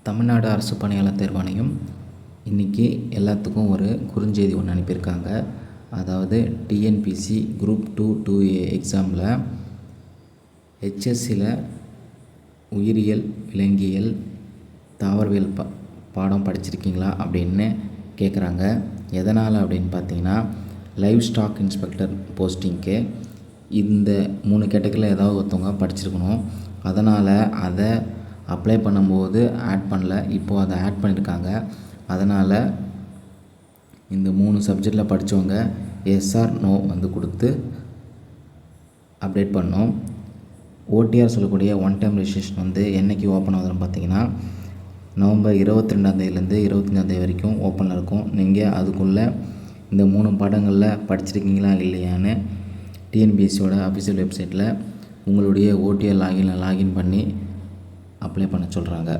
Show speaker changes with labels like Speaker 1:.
Speaker 1: தமிழ்நாடு அரசு பணியாளர் தேர்வாணையம் இன்றைக்கி எல்லாத்துக்கும் ஒரு குறுஞ்செய்தி ஒன்று அனுப்பியிருக்காங்க. அதாவது டிஎன்பிசி குரூப் 2 2A எக்ஸாமில் ஹெச்எஸ்சியில் உயிரியல், விலங்கியல், தாவரவியல் பாடம் படிச்சிருக்கீங்களா அப்படின்னு கேட்குறாங்க. எதனால் அப்படின்னு பார்த்தீங்கன்னா, லைவ் ஸ்டாக் இன்ஸ்பெக்டர் போஸ்டிங்க்கு இந்த 3 கேட்டகரியில் ஏதாவது ஒருத்தவங்க படிச்சிருக்கணும். அதனால் அதை அப்ளை பண்ணும்போது ஆட் பண்ணல, இப்போது அதை ஆட் பண்ணியிருக்காங்க. அதனால் இந்த 3 சப்ஜெக்டில் படித்தவங்க எஸ் ஆர் நோ கொடுத்து அப்டேட் பண்ணோம். ஓடிஆர் சொல்லக்கூடிய ஒன் டைம் ரெஜிஸ்ட்ரேஷன் என்றைக்கு ஓப்பன் ஆகுதுன்னு பார்த்தீங்கன்னா, நவம்பர் 22 25 வரைக்கும் ஓப்பனில் இருக்கும். நீங்கள் அதுக்குள்ளே இந்த 3 பாடங்களில் படிச்சிருக்கீங்களா இல்லையான்னு டிஎன்பிஎஸ்சியோட அஃபிஷியல் வெப்சைட்டில் உங்களுடைய ஓடிஆர் லாகின் பண்ணி அப்ளை பண்ண சொல்கிறாங்க.